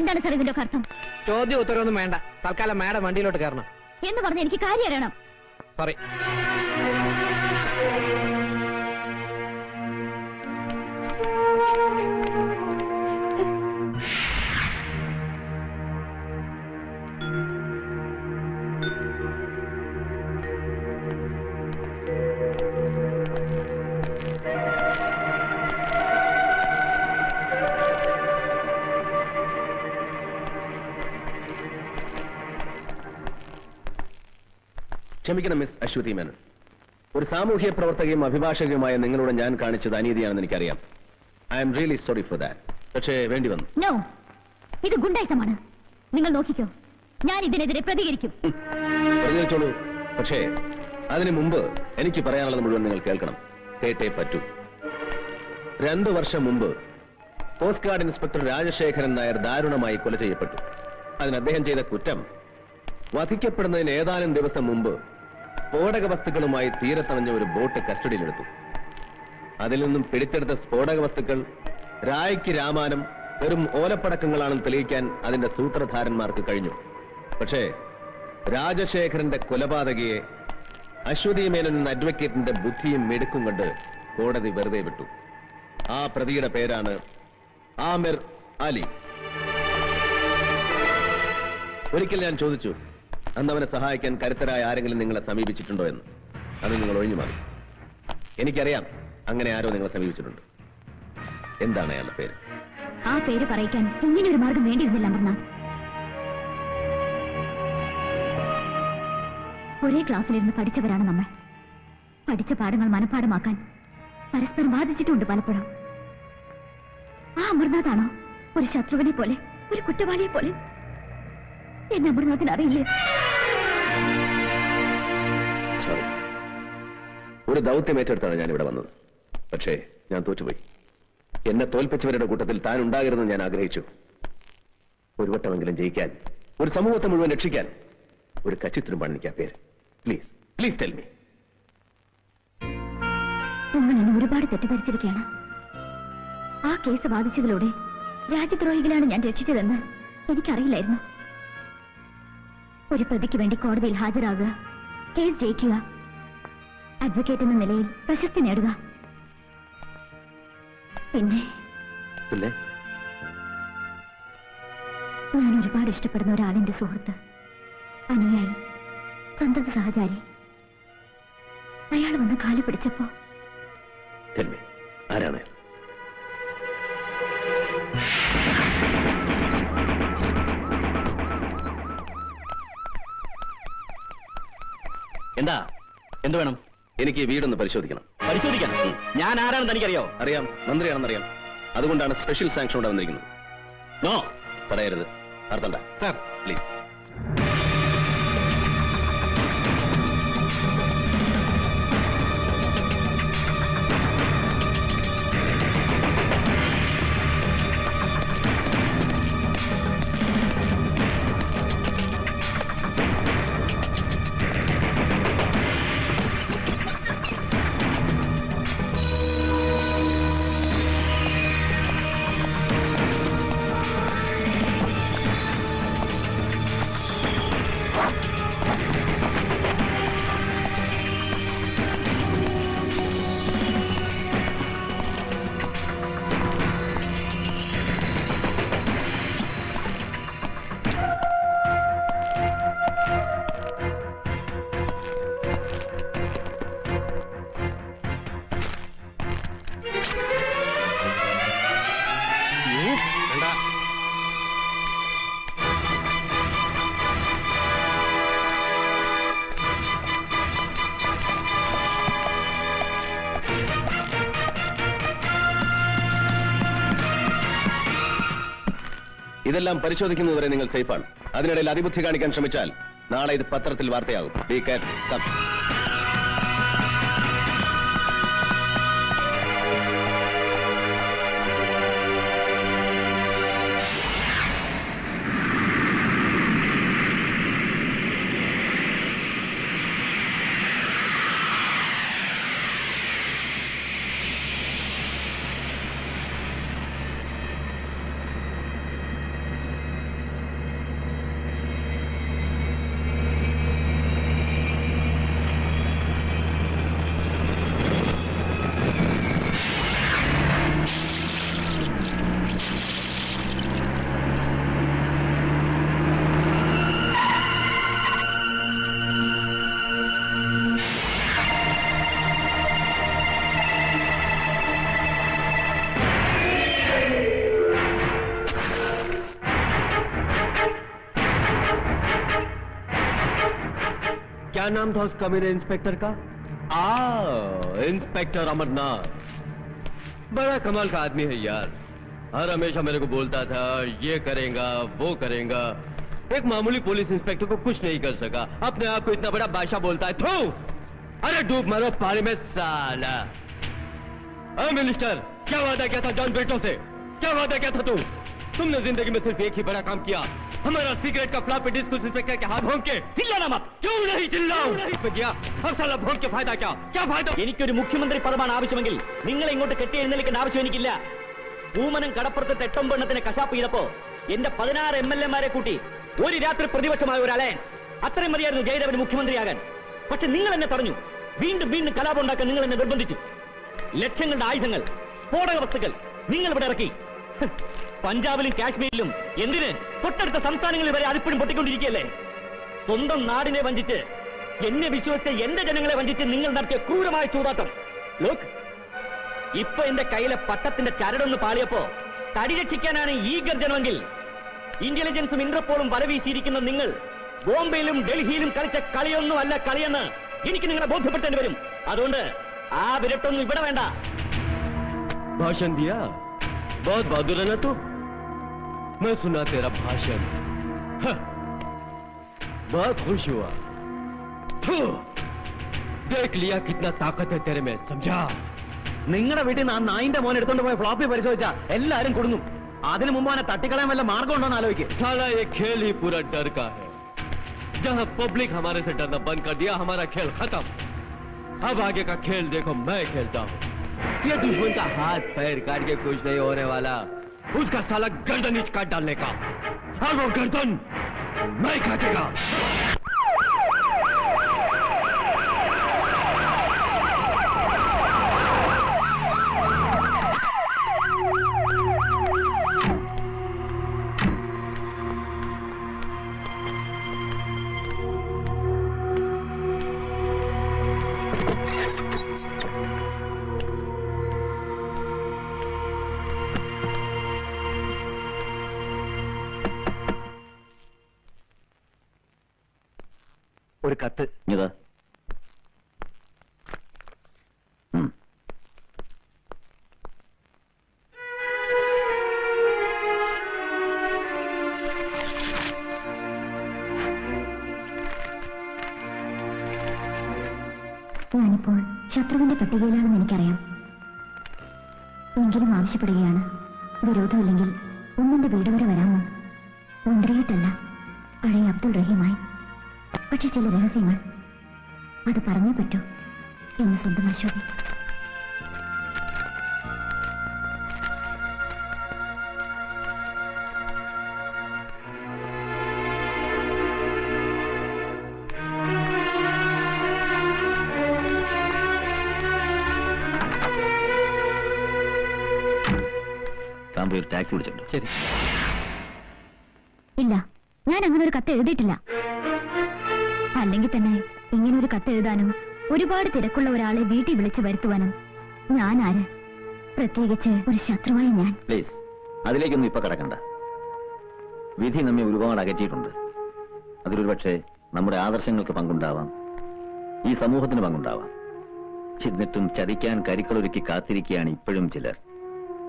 എന്താണ് സാർ ഇതിന്റെ അർത്ഥം? ചോദ്യം ഉത്തരവൊന്നും വേണ്ട. തൽക്കാലം മാഡം വണ്ടിയിലോട്ട് കയറണം എന്ന് പറഞ്ഞ് എനിക്ക് കാര്യം അറിയണം. സോറി. ക്ഷമിക്കണം മിസ് അശ്വതി മേനോൻ. ഒരു സാമൂഹ്യ പ്രവർത്തകയും അഭിഭാഷകയുമായ നിങ്ങളോട് ഞാൻ കാണിച്ചത് അനീതിയാണെന്ന് എനിക്കറിയാം. I am really sorry for that. പക്ഷേ വേണ്ടി വന്നു. നോ, ഇത് ഗുണ്ടായിസമാണ്. നിങ്ങൾ നോക്കിക്കോ, ഞാൻ ഇതിനെതിരെ പ്രതികരിക്കും. പ്രതികരിച്ചോളൂ. പക്ഷേ അതിനു മുമ്പ് എനിക്ക് പറയാനുള്ളത് മുഴുവൻ നിങ്ങൾ കേൾക്കണം. കേട്ടേ പറ്റൂ. 2 വർഷം മുമ്പ് coast guard inspector Rajasekharan Nair ദാരുണമായി കൊല ചെയ്യപ്പെട്ടു. അതിന് അദ്ദേഹം ചെയ്ത കുറ്റം, വധിക്കപ്പെടുന്നതിന് ഏതാനും ദിവസം മുമ്പ് സ്ഫോടക വസ്തുക്കളുമായി തീരത്തണഞ്ഞ ഒരു ബോട്ട് കസ്റ്റഡിയിലെടുത്തു. അതിൽ നിന്നും പിടിച്ചെടുത്ത സ്ഫോടക വസ്തുക്കൾ രായ്ക്ക് രാമാനം വെറും ഓലപ്പടക്കങ്ങളാണെന്ന് തെളിയിക്കാൻ അതിന്റെ സൂത്രധാരന്മാർക്ക് കഴിഞ്ഞു. പക്ഷേ രാജശേഖരന്റെ കൊലപാതകയെ അശ്വതി മേനോൻ എന്ന അഡ്വക്കേറ്റിന്റെ ബുദ്ധിയും മെടുക്കും കൊണ്ട് കോടതി വെറുതെ വിട്ടു. ആ പ്രതിയുടെ പേരാണ് ആമിർ അലി. ഒരിക്കൽ ഞാൻ ചോദിച്ചു, അന്ന് അവനെ സഹായിക്കാൻ കരുത്തരായ ആരെങ്കിലും നിങ്ങളെ സമീപിച്ചിട്ടുണ്ടോ എന്ന്. അത് നിങ്ങൾ ഒഴിഞ്ഞു മാറി. എനിക്കറിയാം അങ്ങനെ ആരോ നിങ്ങളെ സമീപിച്ചിട്ടുണ്ട്. എന്താണ് അയാളുടെ പേര്? ആ പേര് പറയിക്കാൻ ഇങ്ങനെയൊരു മാർഗം വേണ്ടിയിരുന്നില്ല അമർനാഥ്. ഒരേ ക്ലാസ്സിലിരുന്ന് പഠിച്ചവരാണ് നമ്മൾ. പഠിച്ച പാഠങ്ങൾ മനഃപ്പാഠമാക്കാൻ പരസ്പരം ബാധിച്ചിട്ടുണ്ട് പലപ്പോഴും. ആ അമർനാഥാണോ ഒരു ശത്രുവിനെ പോലെ, ഒരു കുറ്റവാളിയെ പോലെ? എന്നെ അമർനാഥിന് അറിയില്ലേ? ഒരു ദൗത്യം ഏറ്റെടുത്താണ് ഞാൻ ഇവിടെ വന്നത്. പക്ഷേ ഞാൻ തോറ്റുപോയി. എന്നെ തോൽപ്പിച്ചവരുടെ കൂട്ടത്തിൽ താൻ ഉണ്ടാകരുതെന്ന് ഞാൻ ആഗ്രഹിച്ചു. ഒരു വട്ടമെങ്കിലും ജയിക്കാൻ, ഒരു സമൂഹത്തെ മുഴുവൻ രക്ഷിക്കാൻ ഒരു കച്ചിത്തിനുമാണ് എനിക്ക് ആ പേര്. Please please tell me. നിങ്ങൾ എന്നെ ഒരുപാട് തെറ്റിദ്ധരിച്ചിരിക്കുകയാണ്. ആ കേസ് ബാധിച്ചതിലൂടെ രാജ്യദ്രോഹികളാണ് ഞാൻ രക്ഷിച്ചതെന്ന് എനിക്കറിയില്ലായിരുന്നു. ഒരു പ്രതിക്ക് വേണ്ടി കോടതിയിൽ ഹാജരാകുക, കേസ് ജയിക്കുക, അഡ്വക്കേറ്റ് എന്ന നിലയിൽ പ്രശസ്തി നേടുക, പിന്നെ ഞാൻ ഒരുപാട് ഇഷ്ടപ്പെടുന്ന ഒരാളിന്റെ സുഹൃത്ത്, അനുയായി, സന്തത സഹചാരി. അയാൾ വന്ന് കാല് പിടിച്ചപ്പോ ആരാണ്? എന്താ? എന്ത് വേണം? എനിക്ക് വീടൊന്ന് പരിശോധിക്കണം. പരിശോധിക്കാൻ? ഞാൻ ആരാണെന്ന് തനിക്കറിയോ? അറിയാം, മന്ത്രിയാണെന്നറിയാം. അതുകൊണ്ടാണ് സ്പെഷ്യൽ സാങ്ഷൻ ഇവിടെ വന്നിരിക്കുന്നത്. നോ പറയരുത്. അർത്ഥണ്ട സാർ, പ്ലീസ്. ഇതെല്ലാം പരിശോധിക്കുന്നതുവരെ നിങ്ങൾ സേഫാണ്. അതിനിടയിൽ അതിബുദ്ധി കാണിക്കാൻ ശ്രമിച്ചാൽ നാളെ ഇത് പത്രത്തിൽ വാർത്തയാകും. Be careful. क्या नाम था उस कमीने इंस्पेक्टर का? इंस्पेक्टर अमरनाथ। बड़ा कमाल का आदमी है यार। हर हमेशा मेरे को बोलता था ये करेगा वो करेगा। एक मामूली पुलिस इंस्पेक्टर को कुछ नहीं कर सका, अपने आप को इतना बड़ा बादशाह बोलता है। थू! अरे डूब मरो पानी में साला। मिनिस्टर, क्या वादा किया था जॉन ब्रिटो से? क्या वादा किया था तुमने जिंदगी में सिर्फ एक ही बड़ा काम किया, हमारा सिगरेट का फ्लॉपी डिस्क उस इंस्पेक्टर के हाथ भोंक के। चिल्लाना मत। क्यों नहीं चिल्लाऊं? गया अब साला भोंक के फायदा क्या फायदा? എനിക്കൊരു മുഖ്യമന്ത്രി പദമാണ് ആവശ്യമെങ്കിൽ നിങ്ങളെ ഇങ്ങോട്ട് കെട്ടി എഴുന്നേൽക്കേണ്ട ആവശ്യം എനിക്കില്ല. പൂമനം കടപ്പുറത്ത് തെട്ടൊമ്പെണ്ണത്തിന് കശാപ്പ് ചെയ്തപ്പോ എന്റെ 16 MLA-മാരെ കൂട്ടി ഒരു രാത്രി പ്രതിപക്ഷമായ ഒരു അലയൻസ്, അത്രയും മതിയായിരുന്നു ജയദേവന് മുഖ്യമന്ത്രിയാകാൻ. പക്ഷെ നിങ്ങൾ എന്നെ പറഞ്ഞു, വീണ്ടും വീണ്ടും കലാപം ഉണ്ടാക്കാൻ നിങ്ങൾ എന്നെ നിർബന്ധിച്ചു. ലക്ഷങ്ങളുടെ ആയുധങ്ങൾ, സ്ഫോടക വസ്തുക്കൾ നിങ്ങൾ ഇവിടെ ഇറക്കി. പഞ്ചാബിലും കാശ്മീരിലും എന്തിന് തൊട്ടടുത്ത സംസ്ഥാനങ്ങളിൽ വരെ അതിപ്പോഴും പൊട്ടിക്കൊണ്ടിരിക്കുകയല്ലേ? സ്വന്തം നാടിനെ വഞ്ചിച്ച്, എന്നെ വിശ്വസിച്ച് എന്റെ ജനങ്ങളെ വഞ്ചിച്ച് നിങ്ങൾ നടത്തിയ ക്രൂരമായ ചൂതാട്ടം. ലോക്, ഇപ്പൊ എന്റെ കയ്യിലെ പട്ടത്തിന്റെ ചരടൊന്ന് പാളിയപ്പോ തടി രക്ഷിക്കാനാണ് ഈ ഗർജനമെങ്കിൽ ഇന്റലിജൻസും ഇന്റർപോളും വലവീശിയിരിക്കുന്ന നിങ്ങൾ ബോംബെയിലും ഡൽഹിയിലും കളിച്ച കളിയൊന്നും അല്ല കളിയെന്ന് എനിക്ക് നിങ്ങളെ ബോധ്യപ്പെടുത്തേണ്ടി വരും. അതുകൊണ്ട് ആ വിരട്ടൊന്നും ഇവിടെ വേണ്ട. भाषण दिया? बहुत बहादुर है ना तू? मैं सुना तेरा भाषण, बहुत खुश हुआ। देख लिया कितना ताकत है तेरे में, समझा? നിങ്ങളുടെ വീട്ടിൽ നിന്ന് ആ നായിന്റെ മോൻ എടുത്തോണ്ട് പോയ ഫ്ലോപ്പി പരിശോധിച്ചാ എല്ലാരും കൊടുങ്ങും. അതിനു മുമ്പ് അവനെ തട്ടിക്കളയാൻ വല്ല മാർഗം ഉണ്ടോ എന്ന് ആലോചിക്കും. साला ये खेल ही पूरा डर का है। जहां पब्लिक हमारे से डरना बंद कर दिया, हमारा खेल खत्म। अब आगे का खेल देखो मैं खेलता हूँ। ये दुश्मन का हाथ पैर काट के कुछ नहीं होने वाला, उसका साला गर्दन नीच काट डालने का, और वो गर्दन मैं काटेगा। ഒരു കത്ത്. ഇതാ. ഞാനിപ്പോൾ ശത്രുവിന്റെ പട്ടികയിലാണെന്ന് എനിക്കറിയാം. എങ്കിലും ആവശ്യപ്പെടുകയാണ്, വിരോധമില്ലെങ്കിൽ ഒന്നിന്റെ വീട് വരെ വരാമോ? മന്ത്രിയായിട്ടല്ല, പഴയ അബ്ദുൾ റഹീമായി. പക്ഷെ ചില രഹസ്യങ്ങൾ അത് പറഞ്ഞേ പറ്റൂ എന്ന് സ്വന്തം അശോകി. താൻ ഒരു ടാക്സി വിളിച്ചിട്ടുണ്ടോ? ശരി. ഇല്ല, ഞാൻ അങ്ങനെ ഒരു കത്ത് എഴുതിയിട്ടില്ല. അല്ലെങ്കിൽ തന്നെ ഇങ്ങനെ ഒരു കത്ത് എഴുതാനും ഒരുപാട് തിരക്കുള്ള ഒരാളെ വീട്ടിൽ വിളിച്ചു വരുത്തുവാനും ഞാൻ ആര്? പ്രത്യേകിച്ച് ഒരു ശത്രുവായി ഞാൻ. പ്ലീസ്, അതിലേക്കൊന്നും ഇപ്പൊ കടക്കണ്ട. വിധി നമ്മെ ഒരുപാട് അകറ്റിയിട്ടുണ്ട്. അതിലൊരു പക്ഷേ നമ്മുടെ ആദർശങ്ങൾക്ക് പങ്കുണ്ടാവാം, ഈ സമൂഹത്തിന് പങ്കുണ്ടാവാം. എന്നിട്ടും ചതിക്കാൻ കരുക്കളൊരുക്കി കാത്തിരിക്കുകയാണ് ഇപ്പോഴും ചിലർ.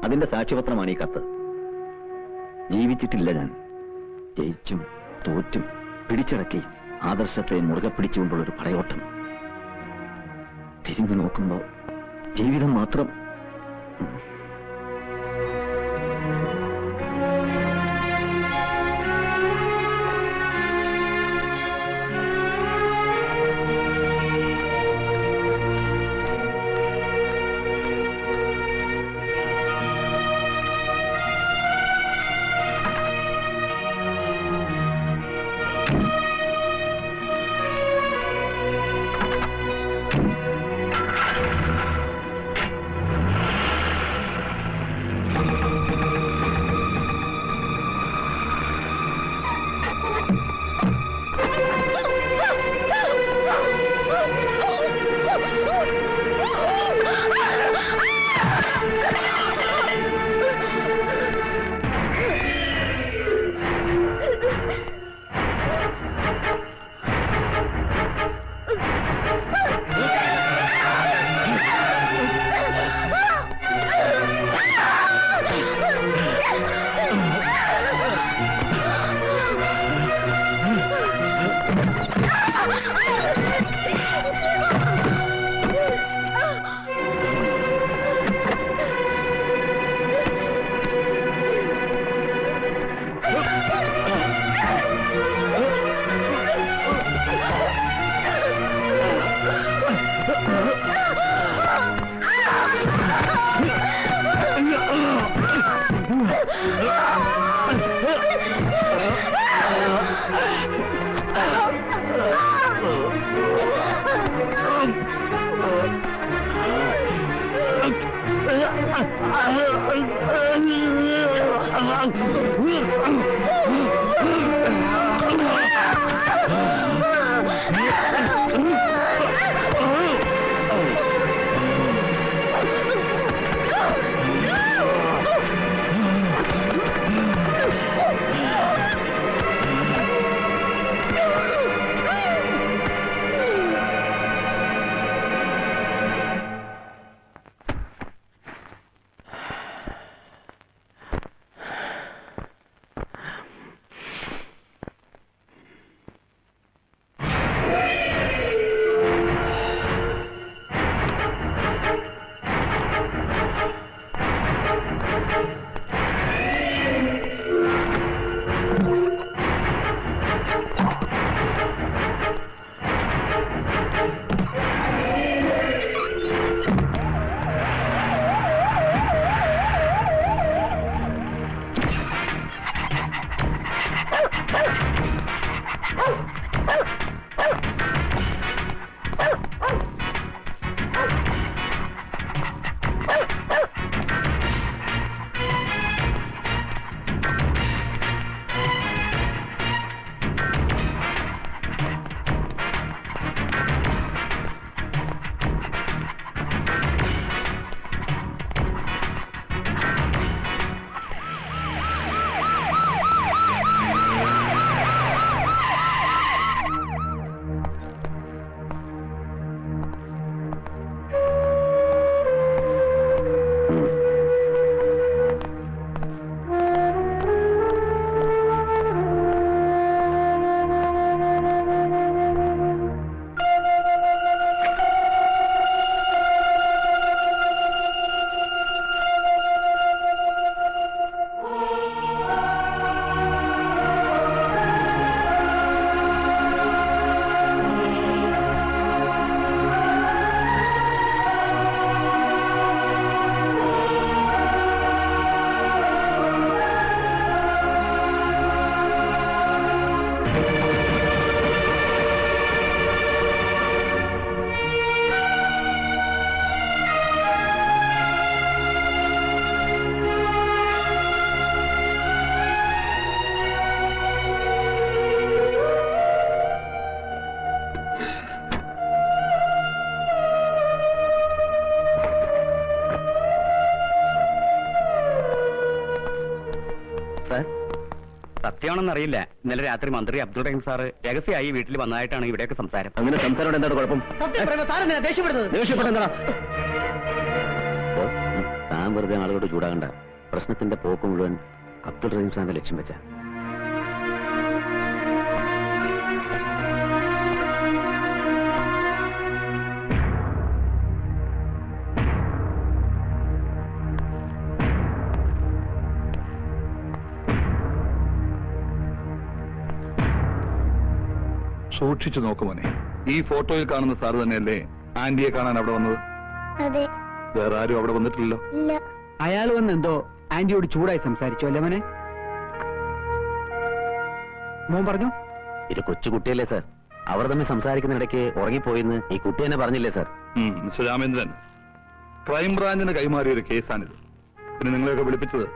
അതിന്റെ സാക്ഷ്യപത്രമാണ് ഈ കത്ത്. ജീവിച്ചിട്ടില്ല ഞാൻ. ജയിച്ചും തോറ്റും പിടിച്ചിറക്കി ആദർശത്തെ മുറുകെ പിടിച്ചുകൊണ്ടുള്ളൊരു പടയോട്ടം. തിരിഞ്ഞു നോക്കുമ്പോ ജീവിതം മാത്രം. സത്യമാണെന്നറിയില്ല. ഇന്നലെ രാത്രി മന്ത്രി അബ്ദുൾ റഹീം സാറ് രഹസ്യമായി വീട്ടിൽ വന്നതായിട്ടാണ് ഇവിടെയൊക്കെ സംസാരം. അങ്ങനെ സംസാരം എന്താണ് കുഴപ്പം? താൻ വെറുതെ ആളുകളോട് ചൂടാകണ്ട. പ്രശ്നത്തിന്റെ പോക്ക് മുഴുവൻ അബ്ദുൾ റഹീം സാറിന്റെ ലക്ഷ്യം വെച്ച. സൂക്ഷിച്ചു നോക്കുമോനെ. ഈ ഫോട്ടോയിൽ കാണുന്ന സാറ് തന്നെയല്ലേ ആന്റിയെ കാണാൻ അവിടെ വന്നത്? അതെ. വേറെ ആരും അവിടെ വന്നിട്ടില്ലല്ലോ. ഇല്ല. അയാൾ വന്നെന്തോ ആന്റിയോട് ചൂടായി സംസാരിച്ചു അല്ലേ മോനെ? മോൻ പറഞ്ഞു. ഇത് കൊച്ചുകുട്ടിയല്ലേ സാർ, അവർ തമ്മിൽ സംസാരിക്കുന്നിടയ്ക്ക് ഉറങ്ങിപ്പോയിന്ന് ഈ കുട്ടി തന്നെ പറഞ്ഞില്ലേ സാർ? മിസ്റ്റർ രാമേന്ദ്രൻ, ക്രൈംബ്രാഞ്ചിന് കൈമാറിയ ഒരു കേസാണിത്. പിന്നെ നിങ്ങളെയൊക്കെ വിളിപ്പിച്ചത്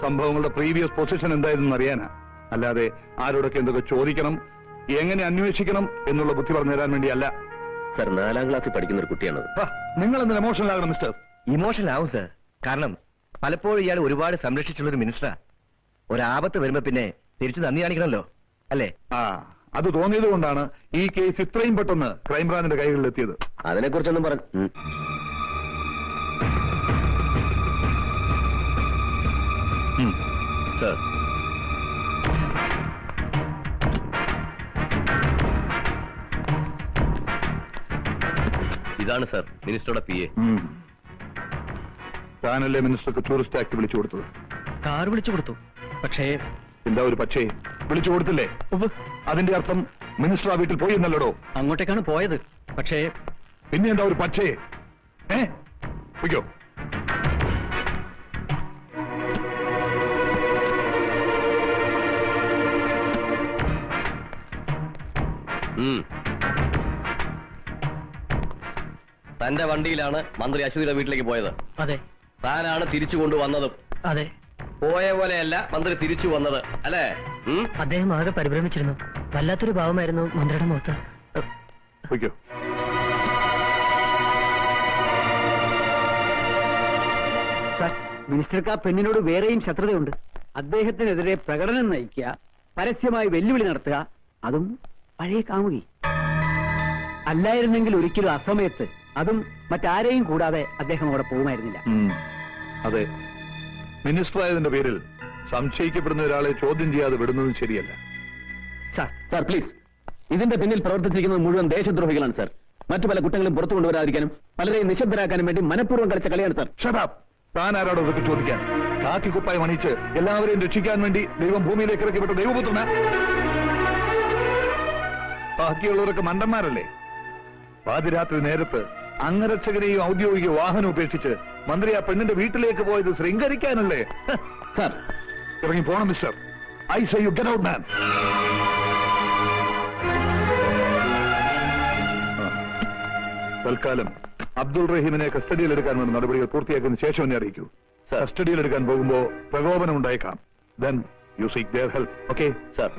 സംഭവങ്ങളുടെ പ്രീവിയസ് പൊസിഷൻ എന്തായിരുന്നു അറിയാനാ. അല്ലാതെ ആരോടൊക്കെ എന്തൊക്കെ ചോദിക്കണം, എങ്ങനെ അന്വേഷിക്കണം എന്നുള്ള ബുദ്ധി പറഞ്ഞു തരാൻ വേണ്ടിയല്ല. സാർ 4ാം ക്ലാസ്സിൽ പഠിക്കുന്ന ഒരു കുട്ടിയാണത്. നിങ്ങൾ എന്തിനാ ഇമോഷണൽ ആകണം മിസ്റ്റർ? ഇമോഷണൽ ആവും സാർ. കാരണം പലപ്പോഴും ഇയാൾ ഒരുപാട് സംരക്ഷിച്ചുള്ള ഒരു മിനിസ്റ്ററാ. ഒരാപത്ത് വരുമ്പോ പിന്നെ തിരിച്ചു നന്ദി കാണിക്കണമല്ലോ, അല്ലേ? അത് തോന്നിയത് കൊണ്ടാണ് ഈ കേസ് ഇത്രയും പെട്ടെന്ന് ക്രൈംബ്രാഞ്ചിന്റെ കൈകളിലെത്തിയത്. അതിനെക്കുറിച്ചൊന്നും പറഞ്ഞു സാർ. ഇതാണ് സാർ മിനിസ്റ്ററുടെ PA. താനല്ലേ മിനിസ്റ്റർക്ക് ടൂറിസ്റ്റ് ആക്ട് വിളിച്ചു കൊടുത്തത്? കാർ വിളിച്ചു കൊടുത്തു. പക്ഷേ എന്താ ഒരു പക്ഷേ? വിളിച്ചു കൊടുത്തില്ലേ? അതിന്റെ അർത്ഥം മിനിസ്റ്റർ ആ വീട്ടിൽ പോയി എന്നല്ലടോ. അങ്ങോട്ടേക്കാണ് പോയത്. പക്ഷേ പിന്നെ എന്താ ഒരു പക്ഷേ? വയ്ക്കോ. തന്റെ വണ്ടിയിലാണ് മന്ത്രി അശ്വതിയുടെ വീട്ടിലേക്ക് പോയത്. അതെ. താനാണ് തിരിച്ചു കൊണ്ടുവന്നതും. അതെ, പോയ പോലെയല്ല മന്ത്രി തിരിച്ചു വന്നത്, അല്ലേ? അദ്ദേഹം ആകെ പരിഭ്രമിച്ചിരുന്നു. വല്ലാത്തൊരു ഭാവമായിരുന്നു മന്ത്രിയുടെ മുഖത്ത്. വയ്ക്കോ. സാർ, മിനിസ്റ്റർക്ക് ആ പെണ്ണിനോട് വേറെയും ശത്രുതയുണ്ട്. അദ്ദേഹത്തിനെതിരെ പ്രകടനം നയിക്കുക, പരസ്യമായി വെല്ലുവിളി നടത്തുക, അതും പഴയ കാമുകി. അല്ലായിരുന്നെങ്കിൽ ഒരിക്കലും അസമയത്ത്, അതും മറ്റാരെയും കൂടാതെ അദ്ദേഹം അവിടെ പോകുമായിരുന്നില്ല. അതെ, മിനിസ്റ്റർ ആയതിന്റെ പേരിൽ സംശയിക്കപ്പെടുന്ന ഒരാളെ ചോദ്യം ചെയ്യാതെ വിടുന്നതും ശരിയല്ല. സാർ പ്ലീസ്, ഇതിന്റെ പിന്നിൽ പ്രവർത്തിച്ചിരിക്കുന്നത് മുഴുവൻ ദേശദ്രോഹികളാണ് സാർ. മറ്റു പല കുറ്റങ്ങളും പുറത്തു കൊണ്ടുവരാതിരിക്കാനും പലരെയും നിശബ്ദരാക്കാനും വേണ്ടി മനഃപൂർവ്വം കളിച്ച കളിയാണ് സാർ. ഷടാപ്പ്! താൻ ആരാടോ ഇതൊക്കെ ചോദിക്കാൻ? കാക്കി കുപ്പായം അണിയിച്ച് എല്ലാവരെയും രക്ഷിക്കാൻ വേണ്ടി ദൈവം ഭൂമിയിലേക്ക് ഇറക്കി വിട്ട ദൈവപുത്രന. ബാക്കിയുള്ളവരൊക്കെ മണ്ടന്മാരല്ലേ? പാതിരാത്രി നേരത്ത് അംഗരക്ഷകനെയും ഔദ്യോഗിക വാഹനം ഉപേക്ഷിച്ച് മന്ത്രി ആ പെണ്ണിന്റെ വീട്ടിലേക്ക് പോയത് ശൃംഗരിക്കാനല്ലേ? സാർ ഇറങ്ങി പോണം mister. I say you get out man. തൽക്കാലം അബ്ദുൾ റഹീമിനെ കസ്റ്റഡിയിലെടുക്കാൻ വേണ്ട നടപടികൾ പൂർത്തിയാക്കുന്ന ശേഷം എന്നെ അറിയിക്കൂ. കസ്റ്റഡിയിലെടുക്കാൻ പോകുമ്പോ പ്രകോപനം ഉണ്ടായേക്കാം. Then you seek their help. Okay? Sir.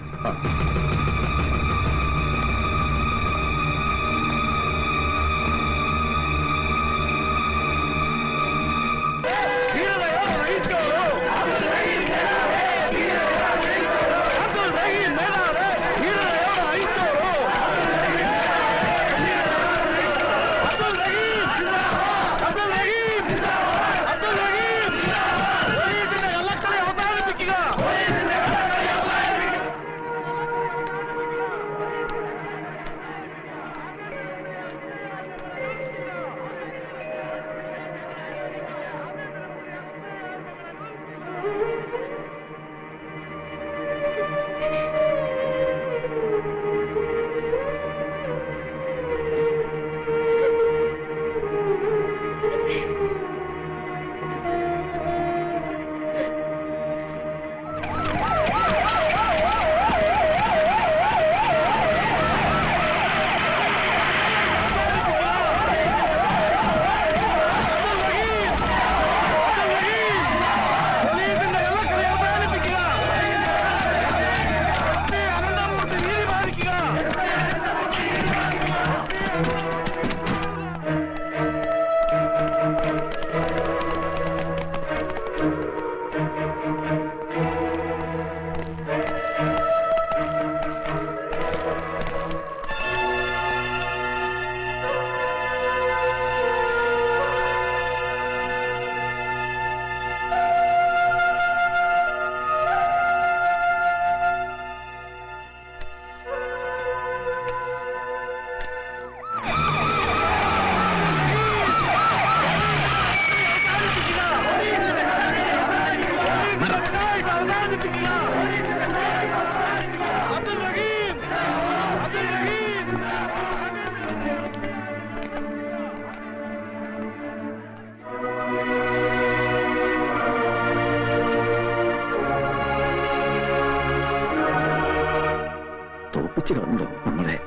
തോപ്പിച്ചിട്ടുണ്ടോ നമ്മളെ?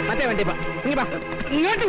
മറ്റേ വണ്ടി ഇങ്ങോട്ട്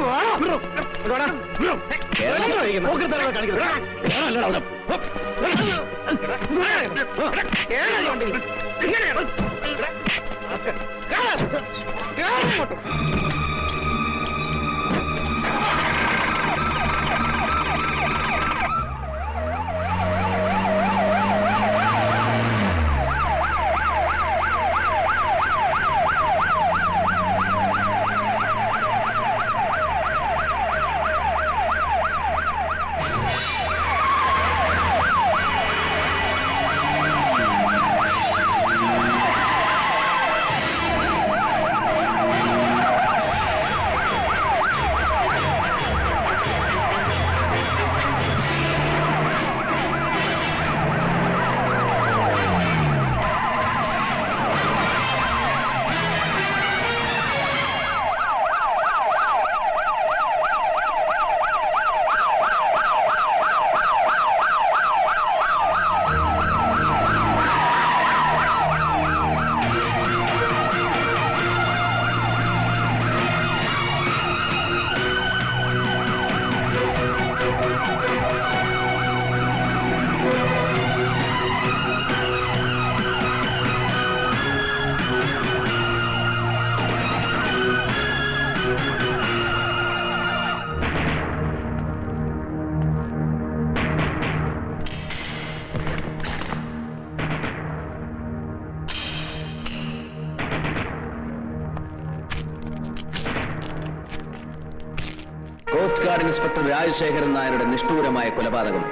കോസ്റ്റ് ഗാർഡ് ഇൻസ്പെക്ടർ രാജശേഖരൻ നായരുടെ നിഷ്ഠൂരമായ കൊലപാതകം,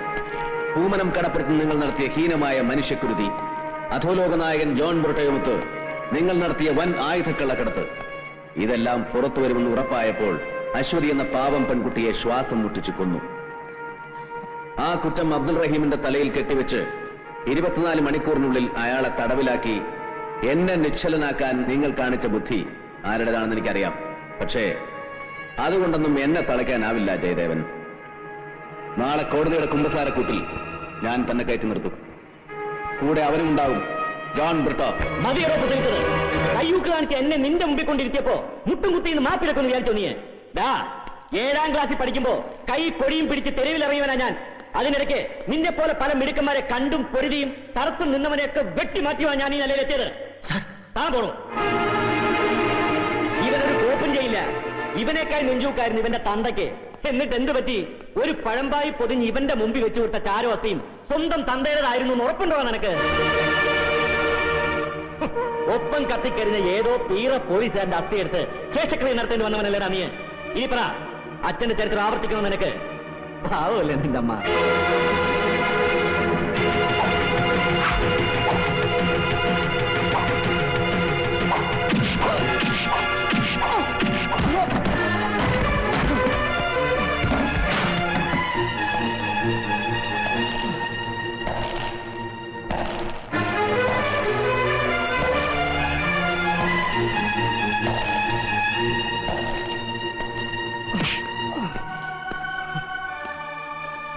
പൂമനം കടപ്പുറത്ത് നിങ്ങൾ നടത്തിയ ഹീനമായ മനുഷ്യക്കുരുതി, അധോലോക നായകൻ ജോൺ ബ്രിട്ടോയുമൊത്ത് നിങ്ങൾ നടത്തിയ വൻ ആയുധക്കള്ളക്കടത്ത്, ഇതെല്ലാം പുറത്തു വരുമെന്ന് ഉറപ്പായപ്പോൾ അശ്വതി എന്ന പാവം പെൺകുട്ടിയെ ശ്വാസം മുട്ടിച്ചു കൊന്നു. ആ കുറ്റം അബ്ദുൾ റഹീമിന്റെ തലയിൽ കെട്ടിവെച്ച് 24 മണിക്കൂറിനുള്ളിൽ അയാളെ തടവിലാക്കി എന്നെ നിശ്ചലനാക്കാൻ നിങ്ങൾ കാണിച്ച ബുദ്ധി ആരുടേതാണെന്ന് എനിക്കറിയാം. പക്ഷേ അതുകൊണ്ടൊന്നും എന്നെ തളയ്ക്കാനാവില്ല ജയദേവൻ. നാളെ കോടതിയുടെ കുമ്പസാരക്കൂട്ടിൽ ഞാൻ തന്നെ കയറ്റി നിർത്തും. കൂടെ അവനുണ്ടാവും, ജോൺ ബ്രിട്ടോ. മതിയറോ പ്രസംഗിച്ചത്? കയ്യൂക്ക് കാണിച്ച് എന്നെ നിന്റെ മുമ്പിൽ കൊണ്ടിരുത്തിയപ്പോ മുട്ടും കുത്തിന്ന് മാപ്പിലൊക്കെ വിചാരിച്ചോ നീ? 7ാം ക്ലാസ്സിൽ പഠിക്കുമ്പോ കൈ പൊടിയും പിടിച്ച് തെരുവിലിറങ്ങിയവനാ ഞാൻ. അതിനിടയ്ക്ക് നിന്നെ പോലെ പല മിടുക്കന്മാരെ കണ്ടും പൊരുതിയും തറത്തും നിന്നവനെയൊക്കെ വെട്ടിമാറ്റിയാണ് ഞാൻ ഈ നിലയിലെത്തിയത്. താൻ പോണോ? ഇവനൊരു കോപ്പും ചെയ്യില്ല. ഇവനേക്കായി നെഞ്ചൂക്കായിരുന്നു ഇവന്റെ തന്തയ്ക്ക്. എന്നിട്ട് എന്ത് പറ്റി? ഒരു പഴമ്പായി പൊതിഞ്ഞ് ഇവന്റെ മുമ്പിൽ വെച്ചു വിട്ട ചാരവസ്തിയും സ്വന്തം തന്തയുടേതായിരുന്നു എന്ന് ഉറപ്പുണ്ടോ നിനക്ക്? ഒപ്പം കത്തിക്കരിഞ്ഞ ഏതോ പീറ പോലീസുകാരന്റെ അസ്ഥിയെടുത്ത് ശേഷക്രിയ നടത്തേണ്ടി വന്നവനല്ലേടാ നീ. ഈ പറ, അച്ഛന്റെ ചരിത്രം ആവർത്തിക്കണോ നിനക്ക്? പാവല്ലേ നിന്റെ അമ്മ.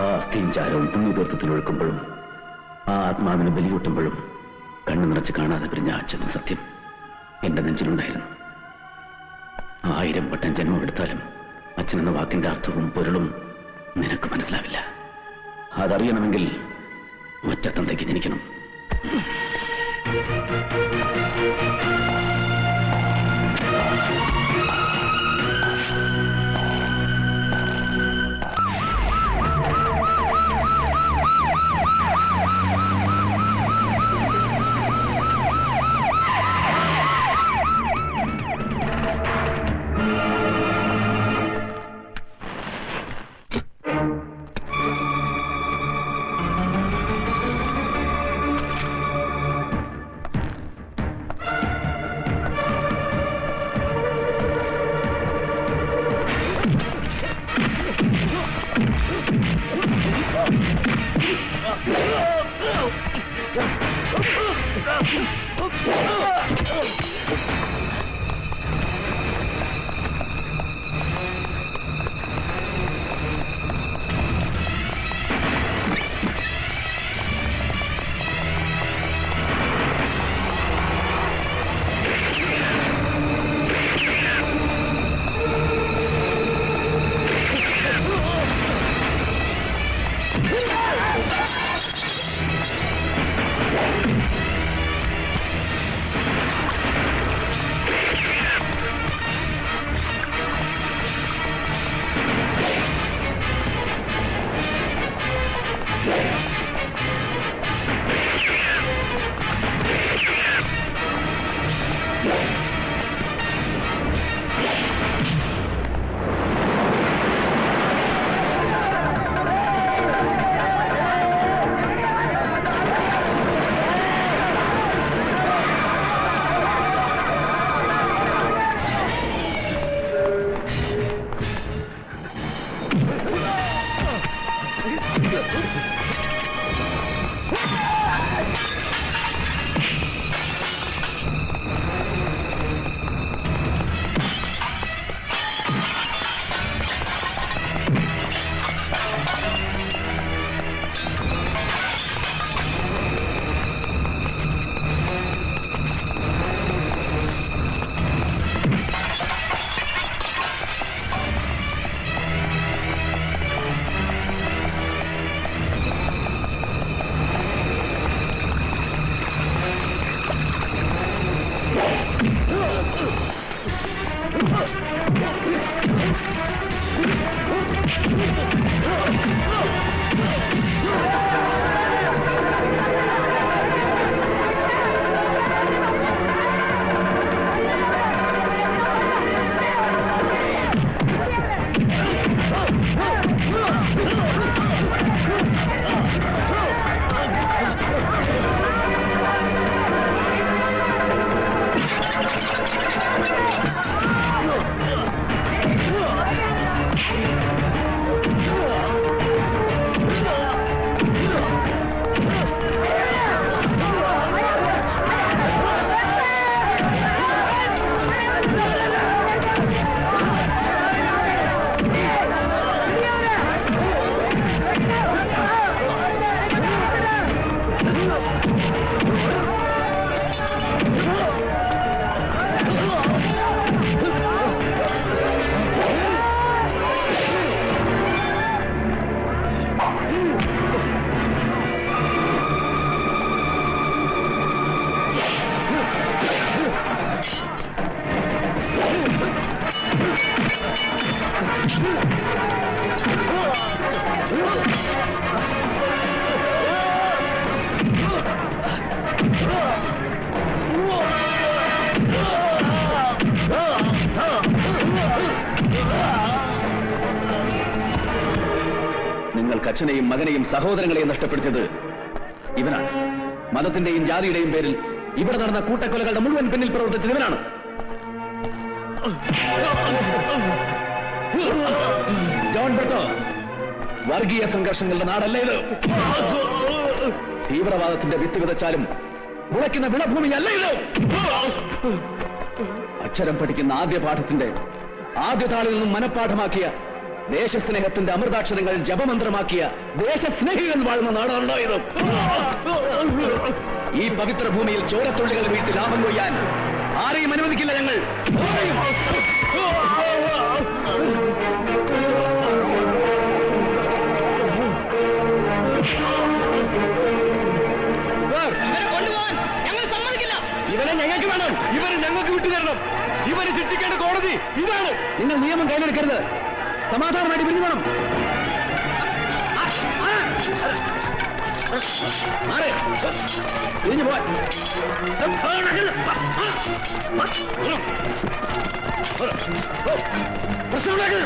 ആ അസ്ഥിയും ചാരവും പുണ്യതീർത്ഥത്തിൽ ഒഴുക്കുമ്പോഴും ആ ആത്മാവിനെ ബലിയൂട്ടുമ്പോഴും കണ്ണു നിറച്ച് കാണാതെ പിരിഞ്ഞ അച്ഛനും സത്യം എന്റെ നെഞ്ചിലുണ്ടായിരുന്നു. 1000 വട്ടം ജന്മം എടുത്താലും അച്ഛനെന്ന വാക്കിന്റെ അർത്ഥവും പൊരുളും നിനക്ക് മനസ്സിലാവില്ല. അതറിയണമെങ്കിൽ ഒറ്റ തന്തയ്ക്ക് ജനിക്കണം. നിങ്ങൾക്ക് അച്ഛനെയും മകനെയും സഹോദരങ്ങളെയും നഷ്ടപ്പെടുത്തിയത് ഇവനാണ്. മതത്തിന്റെയും ജാതിയുടെയും പേരിൽ ഇവിടെ നടന്ന കൂട്ടക്കൊലകളുടെ മുഴുവൻ പിന്നിൽ പ്രവർത്തിച്ചത് ഇവനാണ്. ജോൺ ബ്രിട്ടോ, വർഗീയ സംഘർഷങ്ങളുടെ നാടല്ല ഇത്. തീവ്രവാദത്തിന്റെ വിത്ത് വിതച്ചാലും മുളയ്ക്കുന്ന വിളഭൂമിയല്ല ഇത്. അക്ഷരം പഠിക്കുന്ന ആദ്യ പാഠത്തിന്റെ ആദ്യ താളിൽ നിന്നും മനഃപ്പാഠമാക്കിയ, ദേശസ്നേഹത്തിന്റെ അമൃതാക്ഷരങ്ങൾ ജപമന്ത്രമാക്കിയ ദേശസ്നേഹികൾ വാഴുന്ന നാടാണോ ഇത്? ഈ പവിത്ര ഭൂമിയിൽ ചോരത്തുള്ളികൾ വീട്ടി ലാഭം കൊയ്യാൻ ആരെയും അനുവദിക്കില്ല ഞങ്ങൾ. ഇവനെ ഞങ്ങൾക്ക് വേണം. ഇവരെ ഞങ്ങൾക്ക് വിട്ടുതരണം. ഇവരെ ശിക്ഷിക്കേണ്ട കോടതി ഇതാണ്. നിങ്ങൾ നിയമം കയ്യിലെടുക്കരുത്. സമാധാനമായിട്ട് പിരിഞ്ഞു വേണം. പിരിഞ്ഞു പോവാൻ പ്രശ്നമുണ്ടാക്കരുത്.